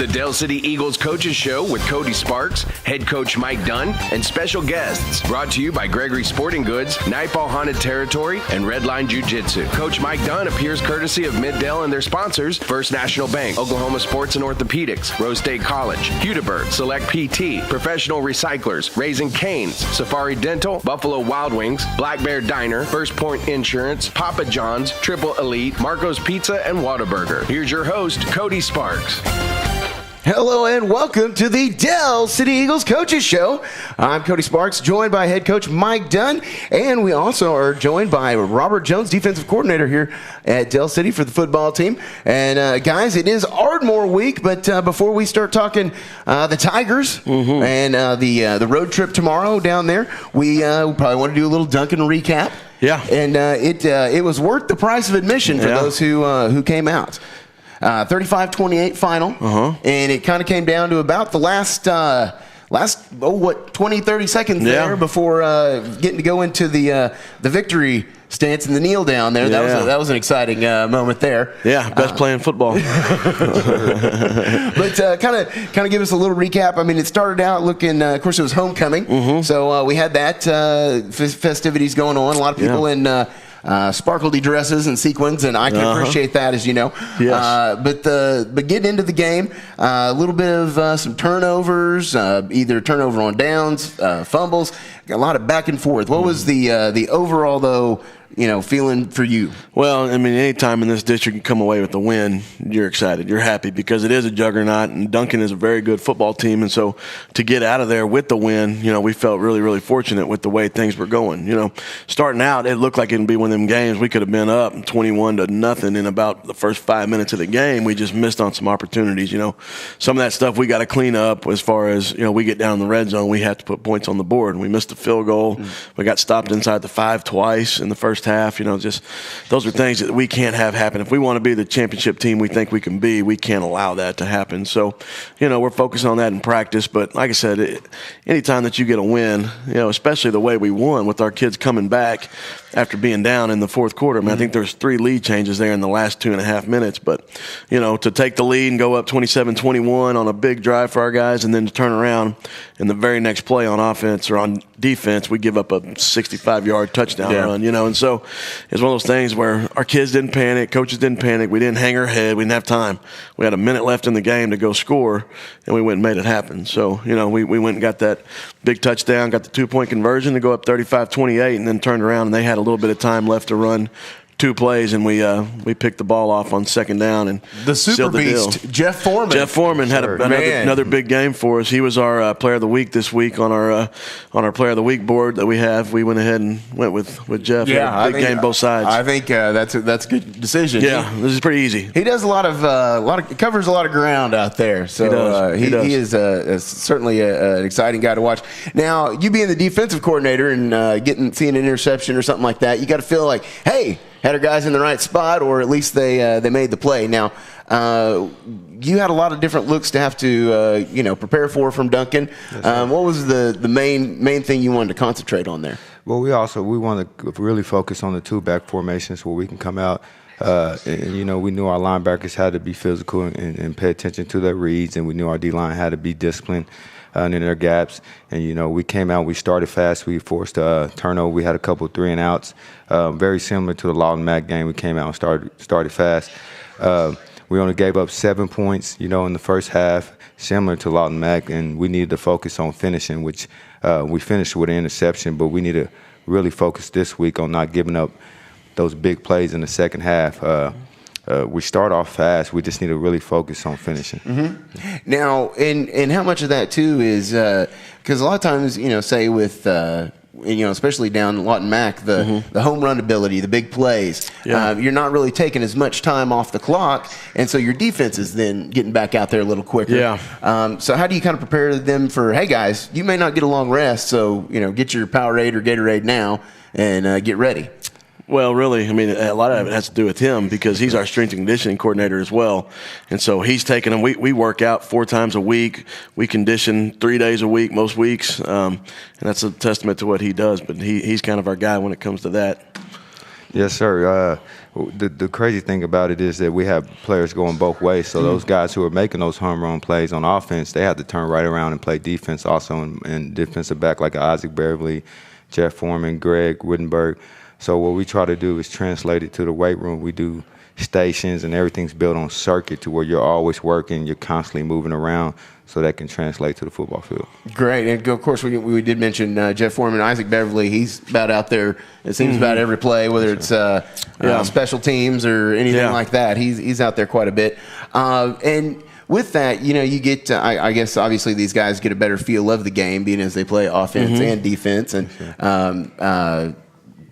The Dell City Eagles Coaches Show with Cody Sparks, head coach Mike Dunn, and special guests. Brought to you by Gregory Sporting Goods, Nightfall Haunted Territory, and Redline Jiu-Jitsu. Coach Mike Dunn appears courtesy of Mid-Dell and their sponsors, First National Bank, Oklahoma Sports and Orthopedics, Rose State College, Hudiburg, Select PT, Professional Recyclers, Raising Cane's, Safari Dental, Buffalo Wild Wings, Black Bear Diner, First Point Insurance, Papa John's, Triple Elite, Marco's Pizza, and Whataburger. Here's your host, Cody Sparks. Hello and welcome to the Dell City Eagles Coaches Show. I'm Cody Sparks, joined by head coach Mike Dunn, and we also are joined by Robert Jones, defensive coordinator here at Dell City for the football team. And guys, it is Ardmore week, but before we start talking the Tigers and the road trip tomorrow down there, we probably want to do a little Duncan recap. Yeah, and it was worth the price of admission for those who came out. 35-28 final, and it kind of came down to about the last 20, 30 seconds there before getting to go into the victory stance and the kneel down there. That was an exciting moment there. Yeah, best playing football. But kind of give us a little recap. I mean, it started out looking, of course, it was homecoming, so we had that festivities going on. A lot of people in sparkly dresses and sequins, and I can appreciate that, as you know. Yes. But getting into the game, a little bit of some turnovers, either turnover on downs, fumbles, a lot of back and forth. What was the overall, though, feeling for you? Well, I mean, any time in this district you come away with a win, you're excited. You're happy because it is a juggernaut, and Duncan is a very good football team. And so to get out of there with the win, we felt really, really fortunate with the way things were going. Starting out, it looked like it would be one of them games we could have been up 21-0 in about the first 5 minutes of the game. We just missed on some opportunities. Some of that stuff we got to clean up as far as, we get down in the red zone, we have to put points on the board. We missed the field goal. We got stopped inside the 5 twice in the first half. Just those are things that we can't have happen. If we want to be the championship team we think we can be, we can't allow that to happen. So, we're focused on that in practice. But like I said, anytime that you get a win, especially the way we won with our kids coming back after being down in the fourth quarter. I mean, I think there's 3 lead changes there in the last 2.5 minutes. But, to take the lead and go up 27-21 on a big drive for our guys, and then to turn around in the very next play on offense or on defense, we give up a 65-yard touchdown run, and so it's one of those things where our kids didn't panic, coaches didn't panic, we didn't hang our head, we didn't have time. We had a minute left in the game to go score, and we went and made it happen. So, we went and got that big touchdown, got the 2-point conversion to go up 35-28, and then turned around, and they had a little bit of time left to run 2 plays, and we picked the ball off on second down and the super beast Jeff Foreman had another big game for us. He was our player of the week this week on our player of the week board that we have. We went ahead and went with Jeff. Yeah, big game both sides. I think that's a good decision. Yeah, this is pretty easy. He does covers a lot of ground out there. So he is certainly an exciting guy to watch. Now, you being the defensive coordinator and seeing an interception or something like that, you got to feel like, hey, had our guys in the right spot, or at least they made the play. Now, you had a lot of different looks to have to prepare for from Duncan. Yes, what was the main thing you wanted to concentrate on there? Well, we want to really focus on the 2-back formations where we can come out. And we knew our linebackers had to be physical and pay attention to their reads, and we knew our D-line had to be disciplined in their gaps. And, we came out, we started fast. We forced a turnover. We had a couple of 3-and-outs. Very similar to the Lawton Mack game. We came out and started fast. We only gave up 7 points, in the first half, similar to Lawton Mack, and we needed to focus on finishing, which we finished with an interception, but we need to really focus this week on not giving up those big plays in the second half. We start off fast. We just need to really focus on finishing. Now, and how much of that too is because a lot of times, say with especially down Lawton Mack, the home run ability, the big plays, you're not really taking as much time off the clock, and so your defense is then getting back out there a little quicker. So how do you kind of prepare them for, hey guys, you may not get a long rest, so get your Powerade or Gatorade now and get ready. Well, really, I mean, a lot of it has to do with him because he's our strength and conditioning coordinator as well. And so he's taking them. We work out 4 times a week. We condition 3 days a week most weeks. And that's a testament to what he does. But he's kind of our guy when it comes to that. Yes, sir. The crazy thing about it is that we have players going both ways. So those guys who are making those home run plays on offense, they have to turn right around and play defense also in defensive back like Isaac Beverly, Jeff Foreman, Greg Wittenberg. So what we try to do is translate it to the weight room. We do stations, and everything's built on circuit to where you're always working, you're constantly moving around, so that can translate to the football field. Great. And, of course, we did mention Jeff Foreman, Isaac Beverly. He's about out there, it seems, about every play, whether it's special teams or anything like that. He's out there quite a bit. And with that, you get I guess, obviously, these guys get a better feel of the game, being as they play offense and defense, and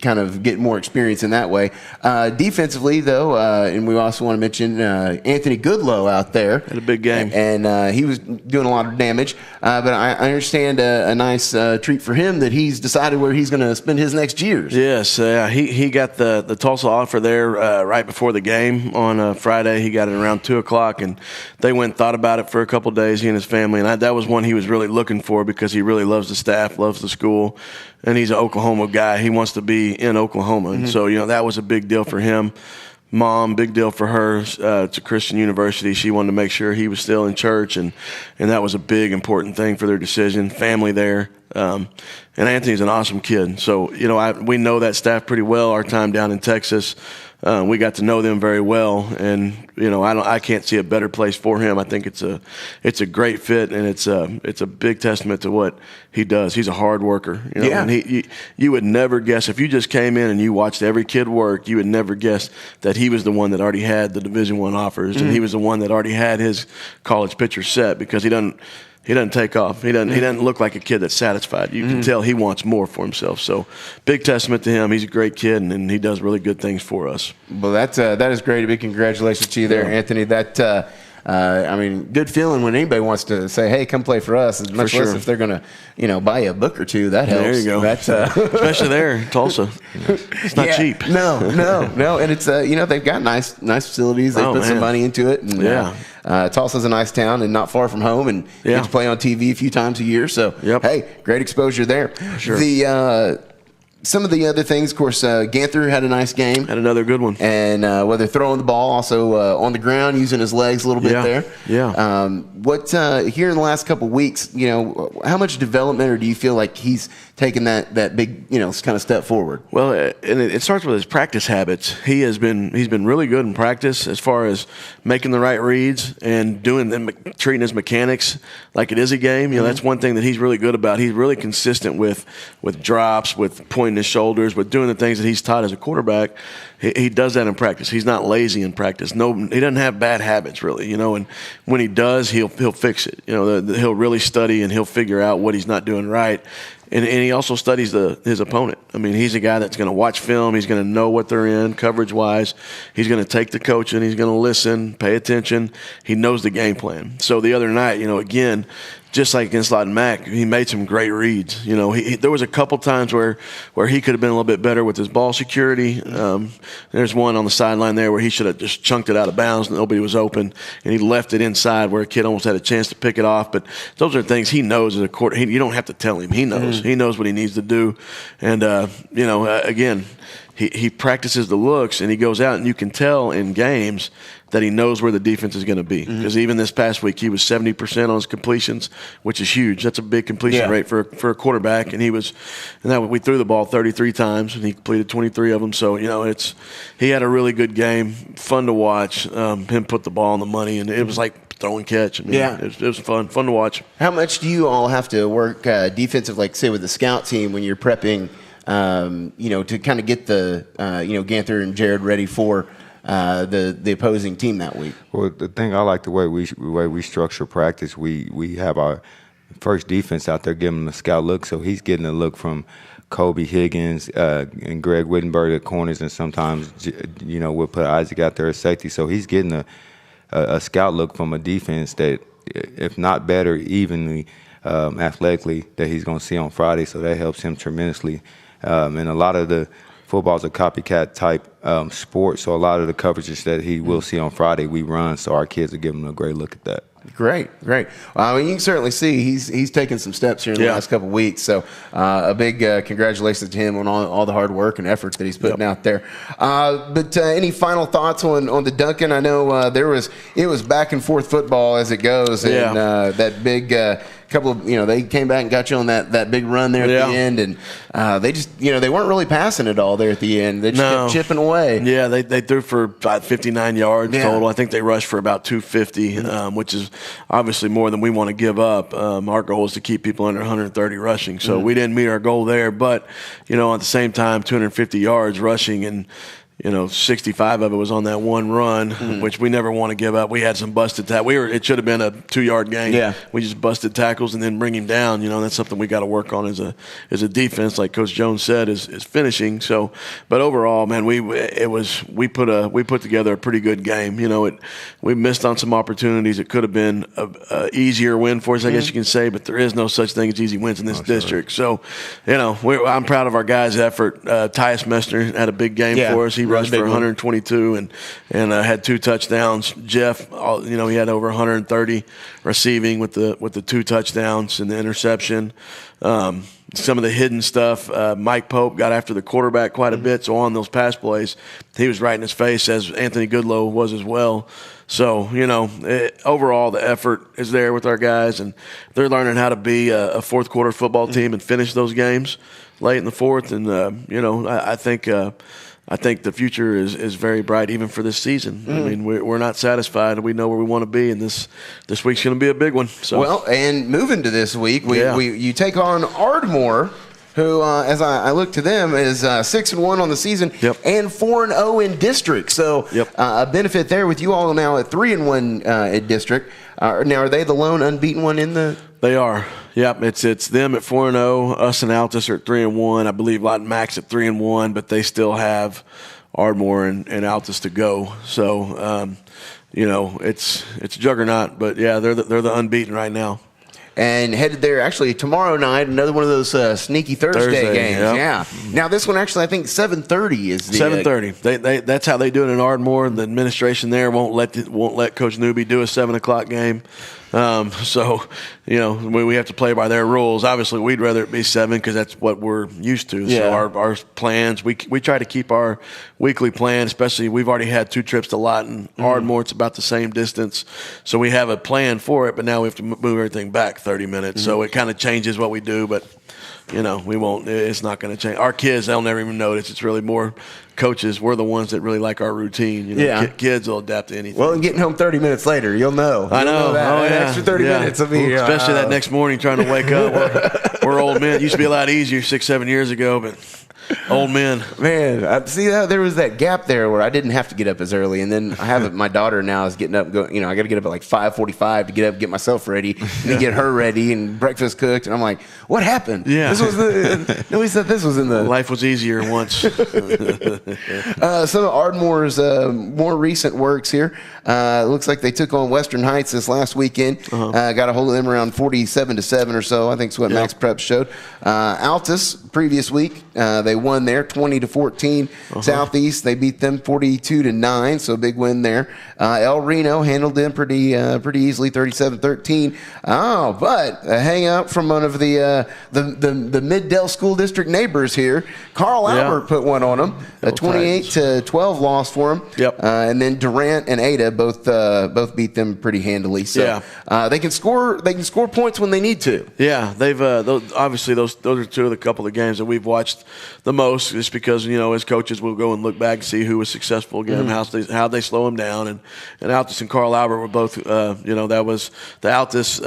kind of get more experience in that way. Defensively, though, and we also want to mention Anthony Goodlow out there. Had a big game. And he was doing a lot of damage. But I understand a nice treat for him that he's decided where he's going to spend his next years. Yes, he got the Tulsa offer there right before the game on Friday. He got it around 2 o'clock, and they went and thought about it for a couple of days, he and his family. And that was one he was really looking for because he really loves the staff, loves the school, and he's an Oklahoma guy. He wants to be in Oklahoma. And so, that was a big deal for him. Mom, big deal for her. It's a Christian university. She wanted to make sure he was still in church, and that was a big, important thing for their decision. Family there. And Anthony's an awesome kid. So, we know that staff pretty well. Our time down in Texas, we got to know them very well, and I can't see a better place for him. I think it's a great fit, and it's a big testament to what he does. He's a hard worker, and you would never guess if you just came in and you watched every kid work, you would never guess that he was the one that already had the Division I offers, and he was the one that already had his college picture set because he doesn't take off. He doesn't look like a kid that's satisfied. You can tell he wants more for himself. So, big testament to him. He's a great kid, and he does really good things for us. Well, that is great. A big congratulations to you there, Anthony. That good feeling when anybody wants to say, "Hey, come play for us." Much less if they're going to, buy you a book or two. That helps. There you go. That's especially there in Tulsa. It's not cheap. No, and it's they've got nice facilities. They put some money into it, and Tulsa's a nice town and not far from home, and you get to play on TV a few times a year. So, hey, great exposure there. Sure. Some of the other things, of course, Ganther had a nice game. Had another good one. And whether throwing the ball, also on the ground, using his legs a little bit there. Yeah. Here in the last couple of weeks, how much development, or do you feel like he's taken that big, kind of step forward? Well, and it starts with his practice habits. He's been really good in practice as far as making the right reads and treating his mechanics like it is a game. That's one thing that he's really good about. He's really consistent with drops, with pointing his shoulders, with doing the things that he's taught as a quarterback. He does that in practice. He's not lazy in practice. No, he doesn't have bad habits really, and when he does, he'll fix it. He'll really study and he'll figure out what he's not doing right. And he also studies his opponent. I mean, he's a guy that's going to watch film. He's going to know what they're in coverage-wise. He's going to take the coaching. He's going to listen, pay attention. He knows the game plan. So the other night, again, just like against Lawton Mack, he made some great reads. There was a couple times where he could have been a little bit better with his ball security. There's one on the sideline there where he should have just chunked it out of bounds and nobody was open, and he left it inside where a kid almost had a chance to pick it off. But those are things he knows as a quarterback. You don't have to tell him. He knows. He knows what he needs to do. And, again, he practices the looks, and he goes out, and you can tell in games that he knows where the defense is going to be. Because even this past week, he was 70% on his completions, which is huge. That's a big completion rate for a quarterback. And we threw the ball 33 times, and he completed 23 of them. So, he had a really good game, fun to watch. Him put the ball on the money, and it was like throw and catch. It was fun to watch. How much do you all have to work defensive, like say with the scout team when you're prepping, to kind of get the, Ganther and Jared ready for the opposing team that week? Well, the thing I like the way we structure practice, we have our first defense out there giving him a scout look, so he's getting a look from Kobe Higgins and Greg Wittenberg at corners, and sometimes we'll put Isaac out there at safety, so he's getting a scout look from a defense that, if not better, evenly athletically, that he's going to see on Friday, so that helps him tremendously. And a lot of the football's a copycat type sport, so a lot of the coverages that he will see on Friday, we run, so our kids are giving him a great look at that. Great. I mean, you can certainly see he's taken some steps here in the last couple of weeks. So a big congratulations to him on all the hard work and effort that he's putting out there. But any final thoughts on the Duncan? I know it was back and forth football as it goes, and that big. Couple of they came back and got you on that big run there at the end, and they just they weren't really passing it all there at the end. They just kept chipping away. Yeah, they threw for about 59 yards total. I think they rushed for about 250, which is obviously more than we want to give up. Our goal is to keep people under 130 rushing, so we didn't meet our goal there. But at the same time, 250 yards rushing and 65 of it was on that one run, which we never want to give up. We had some busted tackles. It should have been a 2-yard gain. Yeah. We just busted tackles and then bring him down. That's something we got to work on as a defense, like Coach Jones said, is finishing. So, but overall, man, we put together a pretty good game. We missed on some opportunities. It could have been a easier win for us, I guess you can say, but there is no such thing as easy wins in this district. So, I'm proud of our guys' effort. Tyus Messner had a big game for us. He rushed for 122 and had 2 touchdowns. Jeff, he had over 130 receiving with the 2 touchdowns and the interception. Some of the hidden stuff, Mike Pope got after the quarterback quite a bit, so on those pass plays, he was right in his face, as Anthony Goodlow was as well. So, overall, the effort is there with our guys, and they're learning how to be a fourth-quarter football team and finish those games late in the fourth. And, I think the future is very bright even for this season. I mean, we're not satisfied. We know where we want to be, and this week's going to be a big one. So. Well, and moving to this week, you take on Ardmore, who, as I look to them, is 6-1 on the season and 4-0 in district. So a benefit there with you all now at 3-1 in district. Now, are they the lone unbeaten one in the? They are. Yep, it's them at 4-0. Us and Altus are at 3-1. I believe Lot and Max at 3-1, but they still have Ardmore and Altus to go. So, it's a juggernaut. But yeah, they're the unbeaten right now. And headed there actually tomorrow night, another one of those sneaky Thursday games. Yep. Yeah. Now this one actually, I think 7:30 is the 7:30. That's how they do it in Ardmore. The administration there won't let Coach Newby do a 7:00 game. So, we have to play by their rules. Obviously, we'd rather it be 7 because that's what we're used to. Yeah. So our plans, we try to keep our weekly plan, especially we've already had 2 trips to Lawton. Ardmore, it's about the same distance. So we have a plan for it, but now we have to move everything back 30 minutes. So it kind of changes what we do, but we won't. It's not going to change. Our kids, they'll never even notice. It's really more coaches. We're the ones that really like our routine. Kids will adapt to anything. Well, and getting home 30 minutes later, you'll know. I know. An extra 30 minutes. Especially that next morning trying to wake up. We're old men. It used to be a lot easier 6-7 years ago, but old men. Man, there was that gap there where I didn't have to get up as early, and then I have my daughter now is getting up. I got to get up at like 5:45 to get up, get myself ready, and get her ready, and breakfast cooked. And I'm like, what happened? Yeah, nobody said this was in the. Life was easier once. Some of Ardmore's more recent works here. Looks like they took on Western Heights this last weekend. Got a hold of them around 47-7 or so. I think is what Max Prep showed. Altus previous week they won there 20-14. Southeast they beat them 42-9. So a big win there. El Reno handled them pretty easily 37-13. Oh, but a hang up from one of the Mid-Del School District neighbors here. Carl Albert put one on them. A 28-12 loss for them. Yep. And then Durant and Ada both beat them pretty handily. So they can score points when they need to. Yeah, they've obviously those are two of the couple of games that we've watched the most, just because as coaches we'll go and look back and see who was successful again, how they slow them down, and Altus and Carl Albert were both that was the Altus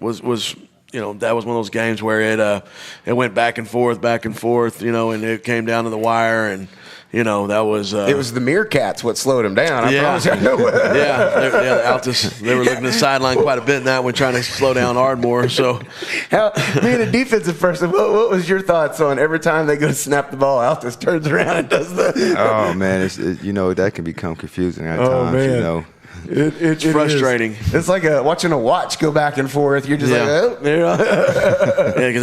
was that was one of those games where it went back and forth, and it came down to the wire, and that was it was the Meerkats what slowed them down. I promise you. The Altus, they were looking at the sideline quite a bit in that one, trying to slow down Ardmore. So, being a defensive person, what was your thoughts on every time they go to snap the ball, Altus turns around and does the? Oh man, that can become confusing at times. Man. It's frustrating. It's like watching a watch go back and forth. You're just like, oh. Yeah, because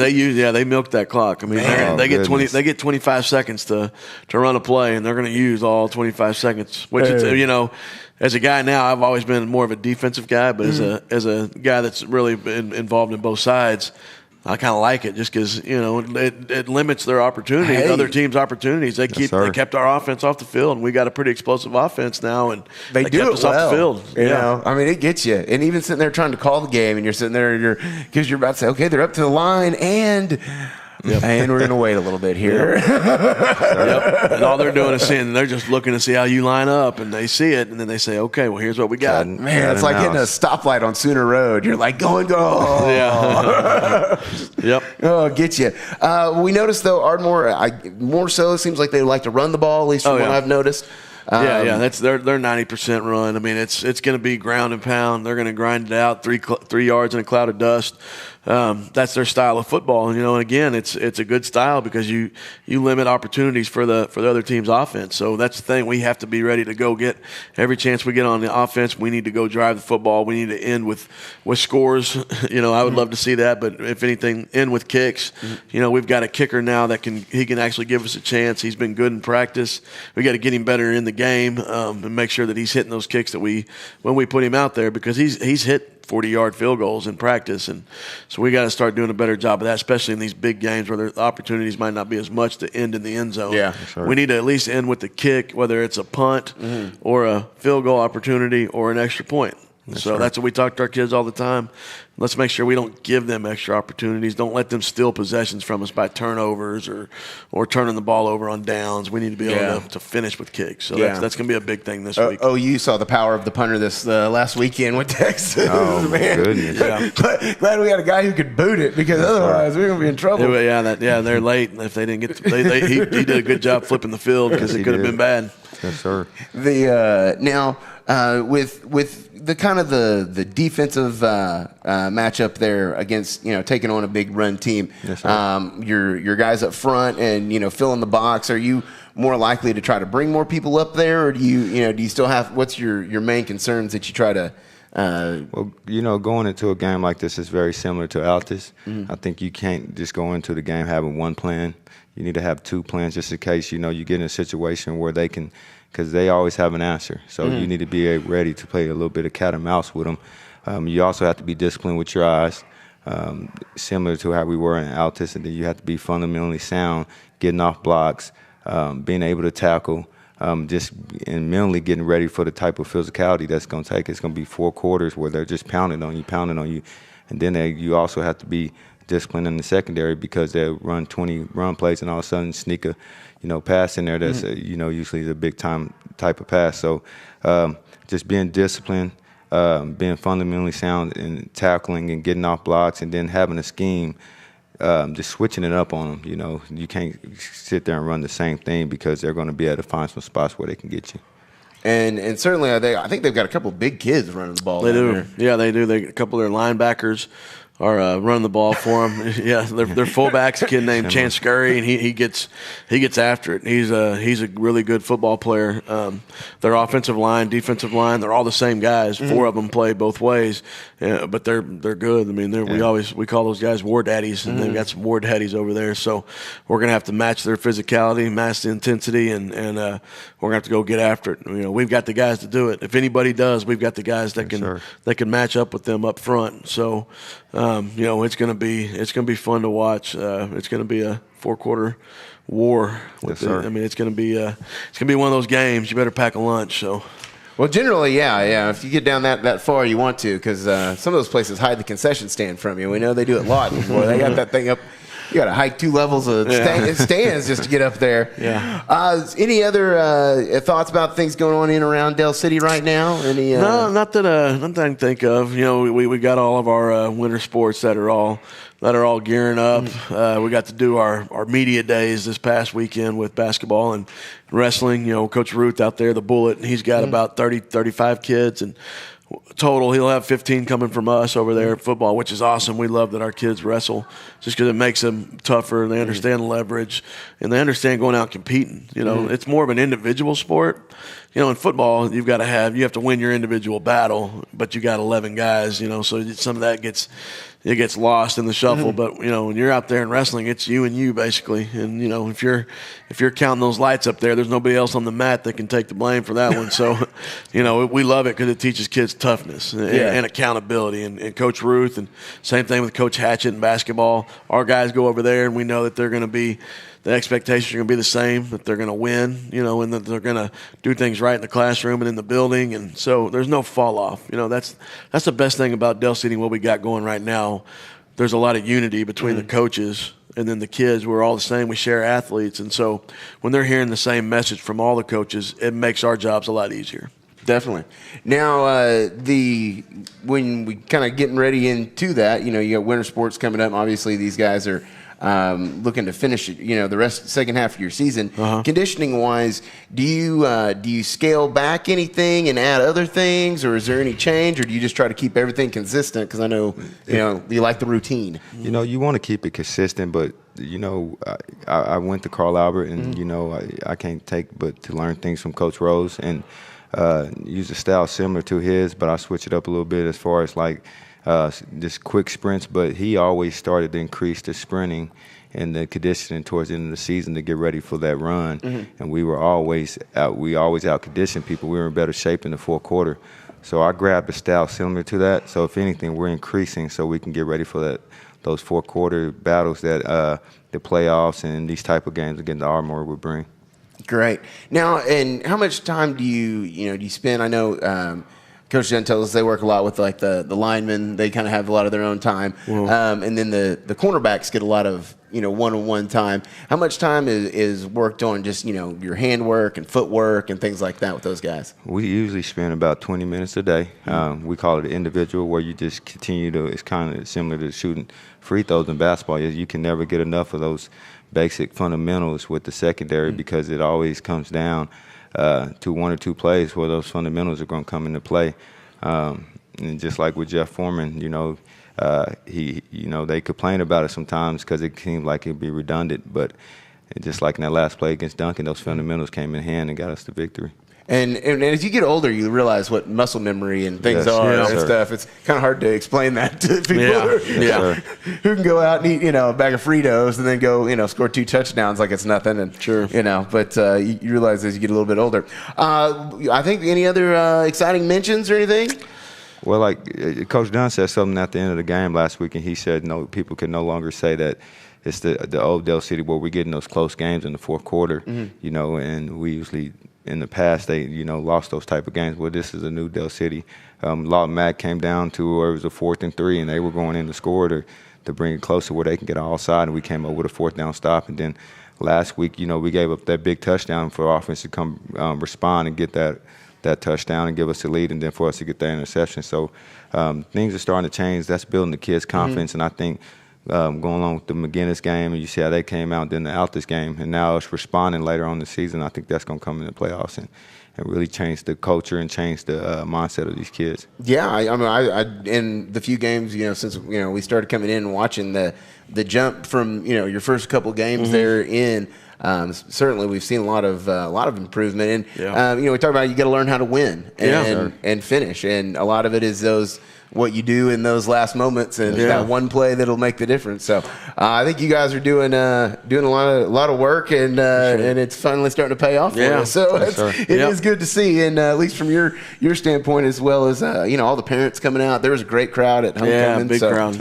they milk that clock. I mean, they get 25 seconds to run a play, and they're going to use all 25 seconds. Which is, as a guy now, I've always been more of a defensive guy, but as a guy that's really been involved in both sides, I kind of like it just because it limits their opportunities, other teams' opportunities. They kept our offense off the field, and we got a pretty explosive offense now, and they kept us off the field. You know, I mean, it gets you. And even sitting there trying to call the game, and you're sitting there, because you're about to say, okay, they're up to the line, and we're going to wait a little bit here. And all they're doing is they're just looking to see how you line up, and they see it, and then they say, okay, well, here's what we got. Man, it's like hitting a stoplight on Sooner Road. You're like, go. Yep. Oh, get you. We noticed, though, Ardmore, more so, seems like they like to run the ball, at least from what I've noticed. That's they're 90% run. I mean, it's going to be ground and pound. They're going to grind it out 3 yards in a cloud of dust. That's their style of football. And again, it's a good style because you limit opportunities for the other team's offense. So that's the thing. We have to be ready to go get every chance we get on the offense. We need to go drive the football. We need to end with scores. I would love to see that, but if anything, end with kicks. We've got a kicker now that can actually give us a chance. He's been good in practice. We got to get him better in the game and make sure that he's hitting those kicks when we put him out there, because he's hit 40-yard field goals in practice, and so we got to start doing a better job of that, especially in these big games where the opportunities might not be as much to end in the end zone. Yeah, sure. We need to at least end with the kick, whether it's a punt or a field goal opportunity or an extra point. That's what we talk to our kids all the time. Let's make sure we don't give them extra opportunities. Don't let them steal possessions from us by turnovers or turning the ball over on downs. We need to be able to finish with kicks. So that's going to be a big thing this week. Oh, you saw the power of the punter this last weekend with Texas. Oh, man. Goodness. Glad we had a guy who could boot it, because otherwise we're going to be in trouble. They're late. If they didn't get he did a good job flipping the field, because it could have been bad. Yes, sir. Now with the kind of the defensive matchup there against taking on a big run team, yes, sir. Your guys up front and filling the box, are you more likely to try to bring more people up there, or do you still have, what's your main concerns that you try to going into a game like this is very similar to Altus. I think you can't just go into the game having one plan. You need to have two plans just in case you get in a situation where they can, because they always have an answer. So you need to be ready to play a little bit of cat and mouse with them. You also have to be disciplined with your eyes, similar to how we were in Altus, and then you have to be fundamentally sound, getting off blocks, being able to tackle, and mentally getting ready for the type of physicality that's going to take. It's going to be 4 quarters where they're just pounding on you. And then you also have to be disciplined in the secondary, because they'll run 20 run plays and all of a sudden sneak a pass in there that's usually the big time type of pass. So just being disciplined, being fundamentally sound in tackling and getting off blocks, and then having a scheme, just switching it up on them. You can't sit there and run the same thing, because they're going to be able to find some spots where they can get you. And certainly I think they've got a couple of big kids running the ball. They do. There. Yeah, they do. A couple of their linebackers are running the ball for them. Yeah, their fullback's a kid named Chance Scurry, and he gets after it. He's a really good football player. Their offensive line, defensive line, they're all the same guys. 4 of them play both ways, but they're good. I mean, we call those guys war daddies, and they've got some war daddies over there. So we're gonna have to match their physicality, match the intensity, and we're gonna have to go get after it. We've got the guys to do it. If anybody does, we've got the guys that can match up with them up front. So. It's gonna be fun to watch. It's gonna be a 4-quarter war. It's gonna be one of those games. You better pack a lunch. So. Well, generally, yeah. If you get down that far, you want to, because some of those places hide the concession stand from you. We know they do it a lot. Boy, they got that thing up. You got to hike 2 levels of stands just to get up there. Yeah. Any other thoughts about things going on in and around Del City right now? No, not that I can think of. We got all of our winter sports that are all gearing up. We got to do our media days this past weekend with basketball and wrestling. Coach Ruth out there, the Bullet, he's got about 30, 35 kids, and total. He'll have 15 coming from us over there at football, which is awesome. We love that our kids wrestle just because it makes them tougher. They understand leverage, and they understand going out competing. It's more of an individual sport. In football, you have to win your individual battle, but you got 11 guys, so some of that gets lost in the shuffle. But, when you're out there in wrestling, it's you and you basically. And, if you're counting those lights up there, there's nobody else on the mat that can take the blame for that one. So, we love it because it teaches kids toughness and accountability. And Coach Ruth, and same thing with Coach Hatchett in basketball. Our guys go over there and we know that they're going to be – the expectations are going to be the same, that they're going to win, and that they're going to do things right in the classroom and in the building. And so there's no fall off. That's the best thing about Del City and what we got going right now. There's a lot of unity between the coaches and then the kids. We're all the same. We share athletes. And so when they're hearing the same message from all the coaches, it makes our jobs a lot easier. Definitely. Now, when we kind of getting ready into that, you got winter sports coming up. Obviously, these guys are looking to finish, the second half of your season. Conditioning wise, do you scale back anything and add other things, or is there any change, or do you just try to keep everything consistent? Because I know, you like the routine. You want to keep it consistent, but I went to Carl Albert, and I can't take but to learn things from Coach Rose and use a style similar to his, but I switch it up a little bit as far as just quick sprints. But he always started to increase the sprinting and the conditioning towards the end of the season to get ready for that run. And we always out conditioned people. We were in better shape in the fourth quarter. So I grabbed a style similar to that. So if anything, we're increasing so we can get ready for those fourth quarter battles that the playoffs and these type of games against Ardmore would bring. Great. Now, and how much time do you spend? I know Coach Dunn tells us they work a lot with the linemen. They kind of have a lot of their own time. And then the cornerbacks get a lot of, one-on-one time. How much time is worked on just, your handwork and footwork and things like that with those guys? We usually spend about 20 minutes a day. We call it individual, where you just continue to, it's kind of similar to shooting free throws in basketball. You can never get enough of those basic fundamentals with the secondary because it always comes down to one or two plays where those fundamentals are going to come into play. And just like with Jeff Foreman, they complain about it sometimes because it seems like it'd be redundant. But just like in that last play against Duncan, those fundamentals came in hand and got us the victory. And as you get older, you realize what muscle memory and things are and stuff. It's kind of hard to explain that to people who can go out and eat, a bag of Fritos and then go, score 2 touchdowns like it's nothing. And but you realize as you get a little bit older. I think any other exciting mentions or anything? Well, like Coach Dunn said something at the end of the game last week, and he said no, people can no longer say that it's the old Del City where we're getting those close games in the fourth quarter, and we usually in the past they lost those type of games. Well, this is a new Del City. Lawton Mack came down to where it was a 4th and 3, and they were going in to score to bring it closer where they can get all side, and we came up with a 4th down stop. And then last week, we gave up that big touchdown for offense to come respond and get that touchdown and give us the lead, and then for us to get that interception. So things are starting to change. That's building the kids' confidence, and I think going along with the McGinnis game, and you see how they came out, then the Altus game, and now it's responding later on in the season. I think that's going to come in the playoffs and really change the culture and change the mindset of these kids. Yeah, I in the few games, since we started coming in and watching the jump from your first couple games there in. Certainly, we've seen a lot of improvement, and we talk about you got to learn how to win and finish, and a lot of it is what you do in those last moments, and that one play that'll make the difference. So I think you guys are doing a lot of work, and it's finally starting to pay off for you. So it is good to see, and at least from your standpoint, as well as all the parents coming out. There was a great crowd at homecoming. Big crowd.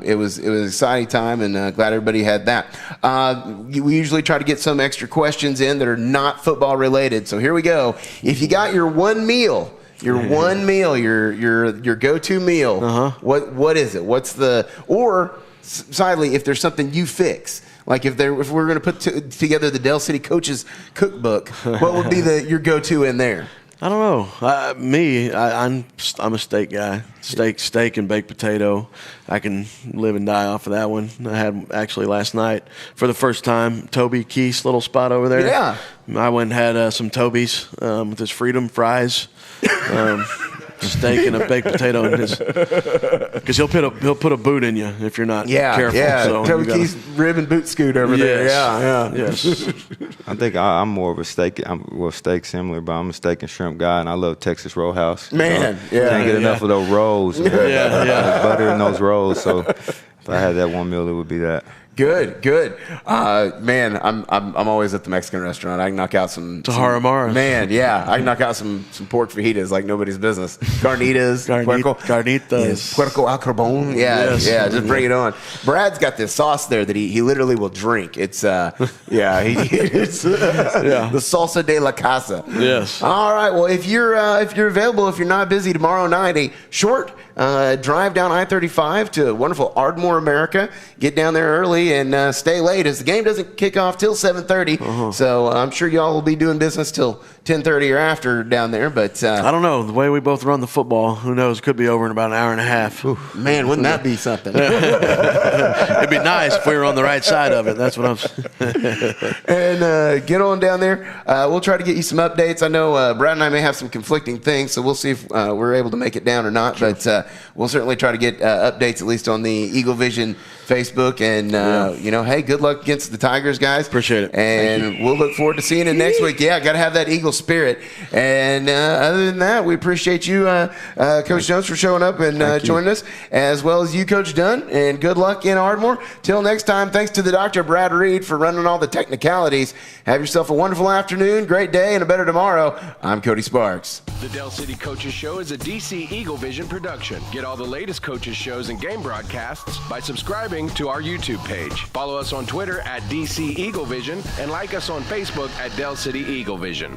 It was an exciting time, and glad everybody had that. We usually try to get some extra questions in that are not football related. So here we go. If you got your one meal. Your go-to meal. What is it? What's or sidely, if there's something you fix, like if we're going to put together the Del City Coaches Cookbook, what would be your go-to in there? I don't know. I'm a steak guy. Steak and baked potato. I can live and die off of that one. I had actually last night for the first time Toby Keith's little spot over there. Yeah. I went and had some Toby's with his Freedom fries. steak and a baked potato in his, because he'll put a boot in you if you're not careful. Yeah, so Toby Keith's rib and boot scoot over there. Yeah. Yes. I think I'm more of a steak. Steak similar, but I'm a steak and shrimp guy, and I love Texas Roadhouse. Man, can't get enough of those rolls. Butter in those rolls. So if I had that one meal, it would be that. Good. Man, I'm always at the Mexican restaurant. I can knock out some Taharamara. Man, yeah, I can knock out some pork fajitas like nobody's business. Carnitas, carnitas, puerco al carbon. Just bring it on. Brad's got this sauce there that he literally will drink. It's the salsa de la casa. Yes. All right. Well, if you're available, if you're not busy tomorrow night, a short drive down I-35 to wonderful Ardmore, America. Get down there early and stay late, as the game doesn't kick off till 7:30. So I'm sure y'all will be doing business till 10:30 or after down there. But I don't know. The way we both run the football, who knows? Could be over in about an hour and a half. Man, wouldn't that be something? It'd be nice if we were on the right side of it. That's what I'm saying. And get on down there. We'll try to get you some updates. I know Brad and I may have some conflicting things, so we'll see if we're able to make it down or not. Sure. But we'll certainly try to get updates, at least on the Eagle Vision Facebook. And, hey, good luck against the Tigers, guys. Appreciate it. And we'll look forward to seeing it next week. Yeah, got to have that Eagle spirit. And other than that, we appreciate you, Coach Jones, for showing up and joining us, as well as you, Coach Dunn. And good luck in Ardmore. Till next time, thanks to the Dr. Brad Reed for running all the technicalities. Have yourself a wonderful afternoon, great day, and a better tomorrow. I'm Cody Sparks. The Del City Coaches Show is a DC Eagle Vision production. Get all the latest coaches shows and game broadcasts by subscribing to our YouTube page. Follow us on Twitter at DC Eagle Vision and like us on Facebook at Del City Eagle Vision.